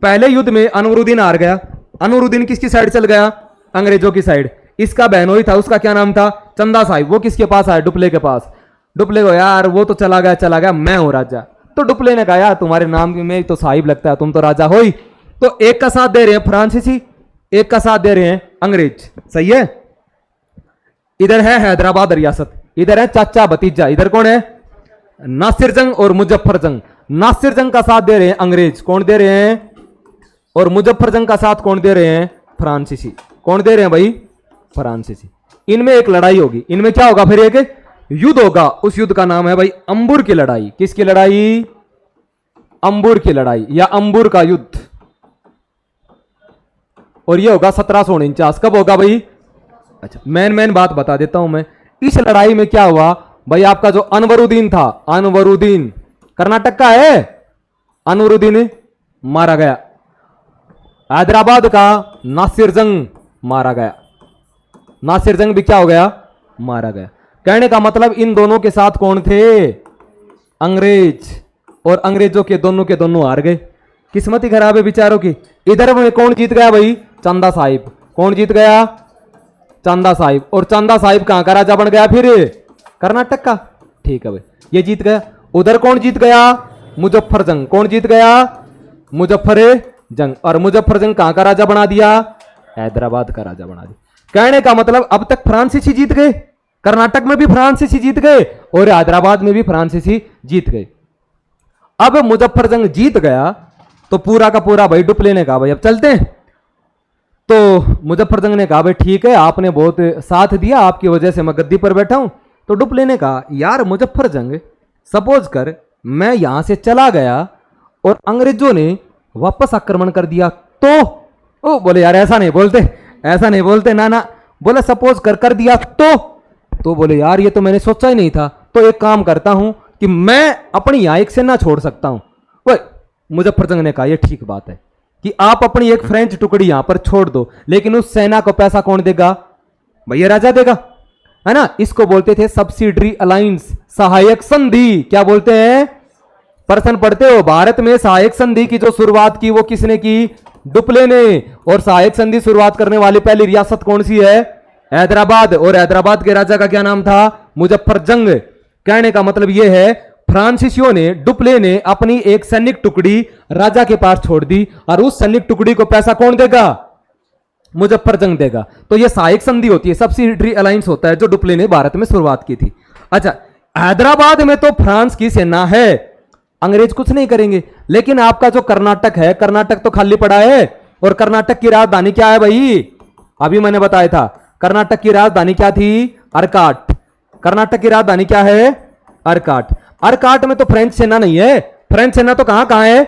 पहले युद्ध में अनवरुद्दीन हार गया। अनवरुद्दीन किसकी साइड चल गया? अंग्रेजों की साइड। इसका बहनोई था, उसका क्या नाम था? चंदा साहिब। वो किसके पास आया? डुप्ले के पास। डुप्ले को यार वो तो चला गया, मैं हूं राजा। तो डुप्ले ने कहा यार तुम्हारे नाम में तो साहिब लगता है, तुम तो राजा हो ही। तो एक का साथ दे रहे हैं फ्रांसीसी, एक का साथ दे रहे हैं अंग्रेज। सही है। इधर है हैदराबाद रियासत, इधर है चाचा भतीजा। इधर कौन है? नासिर जंग और मुजफ्फर जंग। नासिर जंग का साथ दे रहे हैं अंग्रेज। कौन दे रहे हैं? और मुजफ्फर जंग का साथ कौन दे रहे हैं? फ्रांसीसी। कौन दे रहे हैं भाई? फ्रांसीसी। इनमें एक लड़ाई होगी। इनमें क्या होगा? फिर एक युद्ध होगा। उस युद्ध का नाम है भाई अंबुर की लड़ाई। किसकी लड़ाई? अंबुर की लड़ाई या अंबुर का युद्ध। और ये होगा 1749। कब होगा भाई? अच्छा मेन बात बता देता हूं मैं। इस लड़ाई में क्या हुआ भाई? आपका जो अनवरुद्दीन था, अनवरुद्दीन कर्नाटक का है, अनवरुद्दीन मारा गया। हैदराबाद का नासिर जंग मारा गया। नासिर जंग भी क्या हो गया? मारा गया। कहने का मतलब इन दोनों के साथ कौन थे? अंग्रेज। और अंग्रेजों के दोनों हार गए। किस्मत ही खराब है बेचारों की। इधर में कौन जीत गया भाई? चंदा साहिब। कौन जीत गया? चंदा साहिब। और चंदा साहिब कहां का राजा बन गया फिर? कर्नाटक का। ठीक है भाई, ये जीत गया। उधर कौन जीत गया? मुजफ्फर जंग। कौन जीत गया? मुजफ्फर जंग। और मुजफ्फर जंग कहां का राजा बना दिया? हैदराबाद का राजा बना दिया। कहने का मतलब अब तक फ्रांसीसी जीत गए, कर्नाटक में भी फ्रांसीसी जीत गए और हैदराबाद में भी फ्रांसीसी जीत गए। अब मुजफ्फर जंग जीत गया तो पूरा का पूरा भाई डुप्ले ने कहा भाई अब चलते हैं। तो मुजफ्फरजंग ने कहा भाई ठीक है, आपने बहुत साथ दिया, आपकी वजह से मैं गद्दी पर बैठा हूं। तो डुप्ले ने कहा यार मुजफ्फरजंग, सपोज कर मैं यहां से चला गया और अंग्रेजों ने वापस आक्रमण कर दिया तो? ओ बोले यार ऐसा नहीं बोलते, ऐसा नहीं बोलते, ना ना। बोले सपोज कर दिया तो बोले यार ये तो मैंने सोचा ही नहीं था। तो एक काम करता हूं कि मैं अपनी यहां एक सेना छोड़ सकता हूं। वही मुजफ्फरजंग ने कहा ये ठीक बात है कि आप अपनी एक फ्रेंच टुकड़ी यहां पर छोड़ दो, लेकिन उस सेना को पैसा कौन देगा? भैया राजा देगा, है ना। इसको बोलते थे सब्सिडरी अलायंस, सहायक संधि। क्या बोलते हैं? प्रश्न पढ़ते हो, भारत में सहायक संधि की जो शुरुआत की वो किसने की? डुप्ले ने। और सहायक संधि शुरुआत करने वाली पहली रियासत कौन सी है? हैदराबाद। और हैदराबाद के राजा का क्या नाम था? मुजफ्फरजंग। कहने का मतलब यह है फ्रांसीसियों ने, डुप्ले ने अपनी एक सैनिक टुकड़ी राजा के पास छोड़ दी और उस सैनिक टुकड़ी को पैसा कौन देगा? मुजफ्फरजंग देगा। तो यह सहायक संधि होती है, सब्सिडरी अलायंस होता है जो डुप्ले ने भारत में शुरुआत की थी। अच्छा, हैदराबाद में तो फ्रांस की सेना है, अंग्रेज कुछ नहीं करेंगे। लेकिन आपका जो कर्नाटक है, कर्नाटक तो खाली पड़ा है। और कर्नाटक की राजधानी क्या है भाई? अभी मैंने बताया था, कर्नाटक की राजधानी क्या थी? अर्काट। कर्नाटक की राजधानी क्या है? अर्काट। अर्काट में तो फ्रेंच सेना नहीं है, फ्रेंच सेना तो कहां कहां है?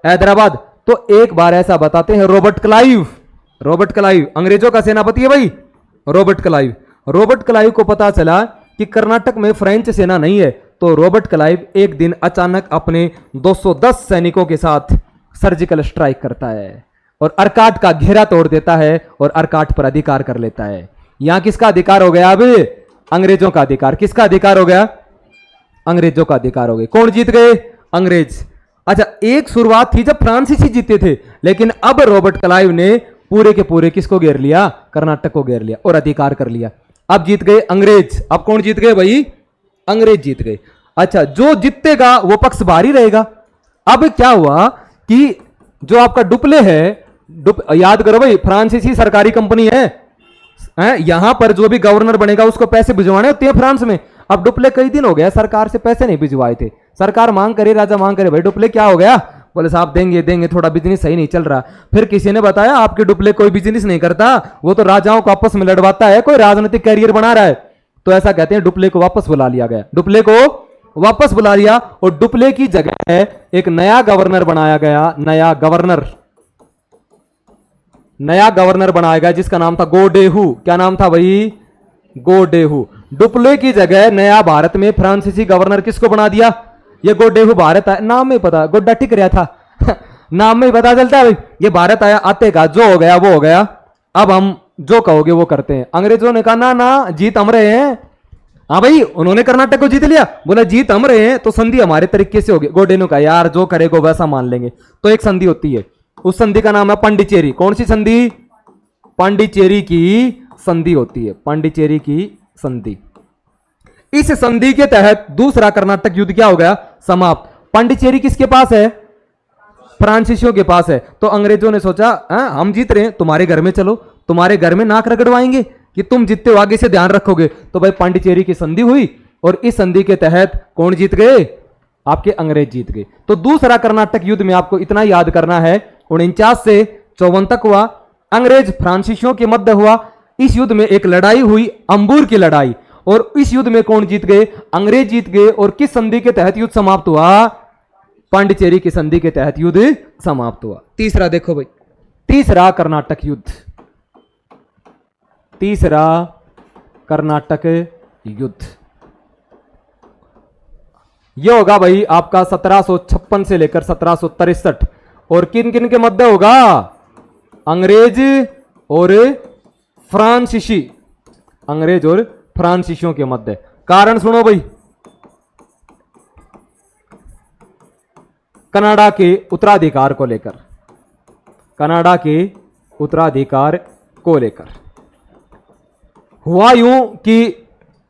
हैदराबाद। तो एक बार ऐसा बताते हैं, रॉबर्ट क्लाइव, रॉबर्ट क्लाइव अंग्रेजों का सेनापति है भाई, रॉबर्ट क्लाइव। रॉबर्ट क्लाइव को पता चला कि कर्नाटक में फ्रेंच सेना नहीं है, तो रॉबर्ट क्लाइव एक दिन अचानक अपने 210 सैनिकों के साथ सर्जिकल स्ट्राइक करता है और अर्काट का घेरा तोड़ देता है और अर्काट पर अधिकार कर लेता है। यहां किसका अधिकार हो गया? अब अंग्रेजों का अधिकार। किसका अधिकार हो गया? अंग्रेजों का अधिकार हो गया। कौन जीत गए? अंग्रेज। अच्छा, एक शुरुआत थी जब फ्रांसीसी जीते थे, लेकिन अब रॉबर्ट क्लाइव ने पूरे के पूरे किसको घेर लिया? कर्नाटक को घेर लिया और अधिकार कर लिया। अब जीत गए अंग्रेज। अब कौन जीत गए भाई? अंग्रेज जीत गए। अच्छा, जो जीतेगा वो पक्ष भारी रहेगा। अब क्या हुआ कि जो आपका डुप्ले है, याद करो भाई, फ्रांसीसी सरकारी कंपनी है, यहां पर जो भी गवर्नर बनेगा उसको पैसे भिजवाने होते हैं फ्रांस में। अब डुप्ले कई दिन हो गया सरकार से पैसे नहीं भिजवाए थे, सरकार मांग करे, राजा मांग करे, भाई डुप्ले क्या हो गया? बोले साहब देंगे देंगे, थोड़ा बिजनेस सही नहीं चल रहा। फिर किसी ने बताया आपके डुप्ले कोई बिजनेस नहीं करता, वो तो राजाओं को आपस में लड़वाता है, कोई राजनीतिक कैरियर बना रहा है। तो ऐसा कहते हैं डुप्ले को वापस बुला लिया गया, डुप्ले को वापस बुला लिया और डुप्ले की जगह एक नया गवर्नर बनाया गया, नया गवर्नर बनाया गया जिसका नाम था गोडेहू। क्या नाम था भाई? गोडेहू। डुप्ले की जगह नया भारत में फ्रांसीसी गवर्नर किसको बना दिया? ये गोडेहू भारत आया, नाम में पता, गोड्डा टिक रहा था नाम में ही पता चलता है भाई, ये भारत आया, आते का जो हो गया वो हो गया, अब हम जो कहोगे वो करते हैं। अंग्रेजों ने कहा ना ना, जीत हम रहे हैं। हाँ भाई, उन्होंने कर्नाटक को जीत लिया, बोला जीत हम रहे हैं तो संधि हमारे तरीके से होगी। गोडेहू का यार जो करेगा वैसा मान लेंगे। तो एक संधि होती है, उस संधि का नाम है पांडिचेरी। कौन सी संधि? पांडिचेरी की संधि होती है, पांडिचेरी की संधि। इस संधि के तहत दूसरा कर्नाटक युद्ध क्या हो गया? समाप्त। पांडिचेरी किसके पास है? फ्रांसीसियों के पास है। तो अंग्रेजों ने सोचा हम जीत रहे हैं, तुम्हारे घर में चलो, तुम्हारे घर में नाक रगड़वाएंगे कि तुम जीतते हो, आगे से ध्यान रखोगे। तो भाई पांडिचेरी की संधि हुई और इस संधि के तहत कौन जीत गए? आपके अंग्रेज जीत गए। तो दूसरा कर्नाटक युद्ध में आपको इतना याद करना है, 49 से 54 तक हुआ, अंग्रेज फ्रांसीसियों के मध्य हुआ। इस युद्ध में एक लड़ाई हुई, अंबूर की लड़ाई, और इस युद्ध में कौन जीत गए? अंग्रेज जीत गए। और किस संधि के तहत युद्ध समाप्त हुआ? पांडिचेरी की संधि के तहत युद्ध समाप्त हुआ। तीसरा देखो भाई, तीसरा कर्नाटक युद्ध, तीसरा कर्नाटक युद्ध यह होगा भाई आपका 1756 से लेकर 1763। और किन किन के मध्य होगा? अंग्रेज और फ्रांसीसी, अंग्रेज और फ्रांसीसियों के मध्य। कारण सुनो भाई, कनाडा के उत्तराधिकार को लेकर, कनाडा के उत्तराधिकार को लेकर हुआ यूं कि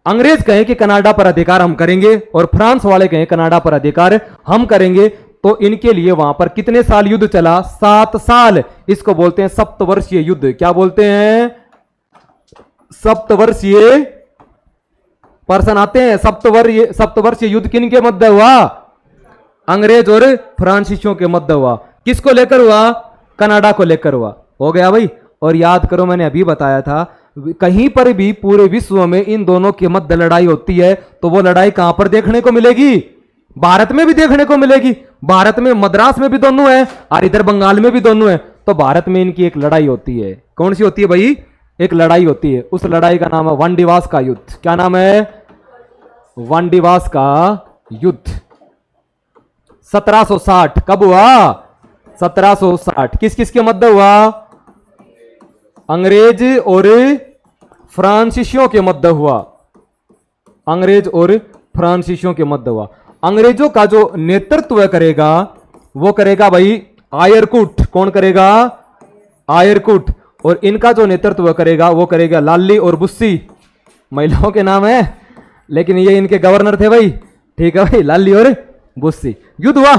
अंग्रेज कहें कि कनाडा पर अधिकार हम करेंगे और फ्रांस वाले कहें कनाडा पर अधिकार हम करेंगे। तो इनके लिए वहां पर कितने साल युद्ध चला? 7 साल। इसको बोलते हैं सप्तवर्षीय युद्ध। क्या बोलते हैं? सप्तवर्षीय। प्रश्न आते हैं, सप्तवर्षीय युद्ध किन के मध्य हुआ? अंग्रेज और फ्रांसीसियों के मध्य हुआ। किसको लेकर हुआ? कनाडा को लेकर हुआ। हो गया भाई। और याद करो, मैंने अभी बताया था, कहीं पर भी पूरे विश्व में इन दोनों के मध्य लड़ाई होती है तो वो लड़ाई कहां पर देखने को मिलेगी? भारत में भी देखने को मिलेगी। भारत में मद्रास में भी दोनों है और इधर बंगाल में भी दोनों है। तो भारत में इनकी एक लड़ाई होती है। कौन सी होती है भाई? एक लड़ाई होती है। उस लड़ाई का नाम है वांडीवास का युद्ध। क्या नाम है? वांडीवास का युद्ध। 1760। कब हुआ? 1760। किस किस के मध्य हुआ? अंग्रेज और फ्रांसीसियों के मध्य हुआ। अंग्रेज और फ्रांसीसियों के मध्य हुआ। अंग्रेजों का जो नेतृत्व करेगा वो करेगा भाई आयरकुट। कौन करेगा? आयरकुट। और इनका जो नेतृत्व करेगा वो करेगा लाली और बुस्सी। महिलाओं के नाम है, लेकिन ये इनके गवर्नर थे भाई। ठीक है भाई, लाली और बुस्सी। युद्ध हुआ।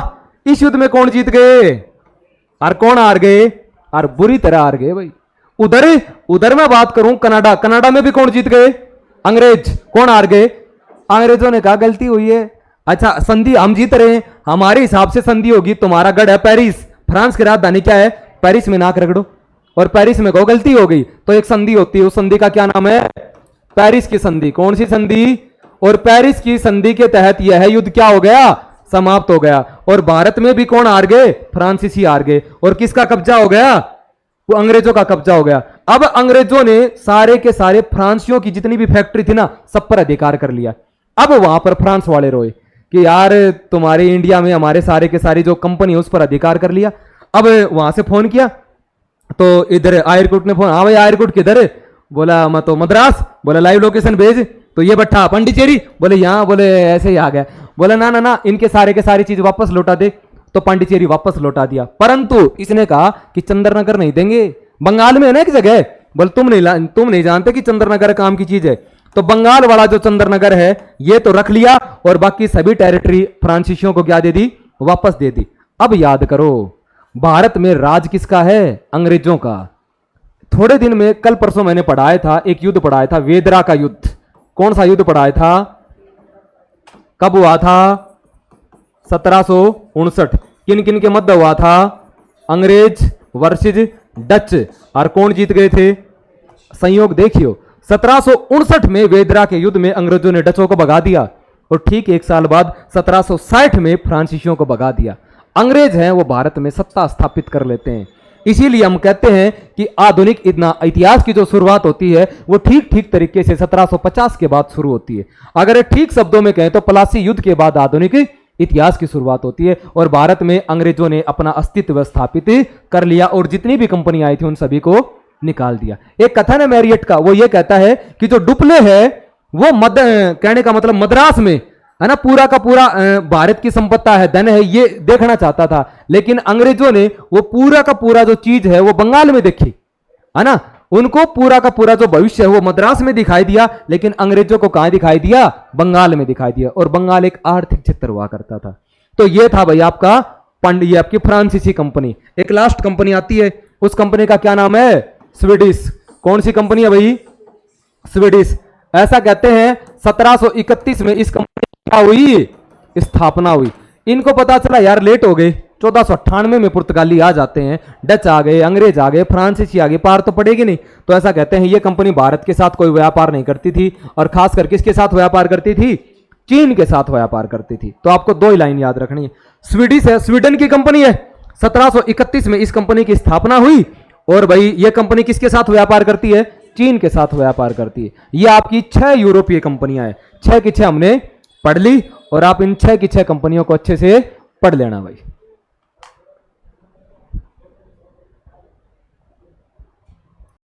इस युद्ध में कौन जीत गए और कौन हार गए? और बुरी तरह हार गए भाई। उधर उधर मैं बात करूं कनाडा, कनाडा में भी कौन जीत गए? अंग्रेज। कौन हार गए? अंग्रेजों ने कहा गलती हुई है। अच्छा, संधि हम जीत रहे हैं, हमारे हिसाब से संधि होगी। तुम्हारा गढ़ है पेरिस, फ्रांस की राजधानी क्या है? पेरिस में नाक रगड़ो और पेरिस में कहो गलती हो गई तो एक संधि होती है। उस संधि का क्या नाम है? पेरिस की संधि। कौन सी संधि? और पेरिस की संधि के तहत यह युद्ध क्या हो गया? समाप्त हो गया। और भारत में भी कौन हार गए? फ्रांसीसी हार गए। और किसका कब्जा हो गया? वो अंग्रेजों का कब्जा हो गया। अब अंग्रेजों ने सारे के सारे फ्रांसियों की जितनी भी फैक्ट्री थी ना, सब पर अधिकार कर लिया। अब वहां पर फ्रांस वाले रोए कि यार तुम्हारे इंडिया में हमारे सारे के सारी जो कंपनी है उस पर अधिकार कर लिया। अब वहां से फोन किया तो इधर आयरकुट ने फोन, हाँ भाई आयरकुट किधर है? बोला मैं तो मद्रास। बोला लाइव लोकेशन भेज। तो ये बैठा पांडिचेरी। बोले यहाँ, बोले ऐसे ही आ गया। बोला ना ना ना, इनके सारे के सारी चीज वापस लौटा दे। तो पांडिचेरी वापस लौटा दिया। परंतु इसने कहा कि चंद्रनगर नहीं देंगे, बंगाल में है ना एक जगह। बोले तुम नहीं जानते कि चंद्रनगर काम की चीज है। तो बंगाल वाला जो चंद्रनगर है ये तो रख लिया और बाकी सभी टेरिटरी फ्रांसीसियों को क्या दे दी? वापस दे दी। अब याद करो, भारत में राज किसका है? अंग्रेजों का। थोड़े दिन में, कल परसों मैंने पढ़ाया था, एक युद्ध पढ़ाया था, वेदरा का युद्ध। कौन सा युद्ध पढ़ाया था? कब हुआ था? 1759। किन किन के मध्य हुआ था? अंग्रेज वर्सेस डच। और कौन जीत गए थे? संयोग देखियो, 1759 में वेदरा के युद्ध में अंग्रेजों ने डचों को भगा दिया और ठीक एक साल बाद 1760 में फ्रांसीसियों को भगा दिया। अंग्रेज हैं वो भारत में सत्ता स्थापित कर लेते हैं। इसीलिए हम कहते हैं कि आधुनिक इतिहास की जो शुरुआत होती है वो ठीक ठीक तरीके से 1750 के बाद शुरू होती है। अगर ठीक शब्दों में कहें तो प्लासी युद्ध के बाद आधुनिक इतिहास की शुरुआत होती है। और भारत में अंग्रेजों ने अपना अस्तित्व स्थापित कर लिया और जितनी भी कंपनी आई थी उन सभी को निकाल दिया। एक कथन है मैरियट का, वो ये कहता है कि जो डुप्ले है वो कहने का मतलब मद्रास में है ना, पूरा का पूरा भारत की संपत्ता है, धन है, ये देखना चाहता था। लेकिन अंग्रेजों ने वो पूरा का पूरा जो चीज है वो बंगाल में देखी, है ना। उनको पूरा का पूरा जो भविष्य है वो मद्रास में दिखाई दिया, लेकिन अंग्रेजों को कहां दिखाई दिया? बंगाल में दिखाई दिया। और बंगाल एक आर्थिक क्षेत्र हुआ करता था। तो ये था भाई आपका ये आपकी फ्रांसीसी कंपनी। एक लास्ट कंपनी आती है, उस कंपनी का क्या नाम है? स्वीडिश। कौन सी कंपनी है भाई? स्वीडिश। ऐसा कहते हैं 1731 में इस कंपनी क्या हुई? स्थापना हुई। इनको पता चला यार लेट हो गए, 1498 में पुर्तगाली आ जाते हैं, डच आ गए, अंग्रेज आ गए, फ्रांसीसी आ गए, पार तो पड़ेगी नहीं। तो ऐसा कहते हैं ये कंपनी भारत के साथ कोई व्यापार नहीं करती थी और खासकर किसके साथ व्यापार करती थी? चीन के साथ व्यापार करती थी। तो आपको दो ही लाइन याद रखनी है। स्वीडिश है, स्वीडन की कंपनी है। 1731 में इस कंपनी की स्थापना हुई और भाई ये कंपनी किसके साथ व्यापार करती है? चीन के साथ व्यापार करती है। ये आपकी 6 यूरोपीय कंपनियां हैं। 6 की 6 हमने पढ़ ली और आप इन 6 की 6 कंपनियों को अच्छे से पढ़ लेना भाई।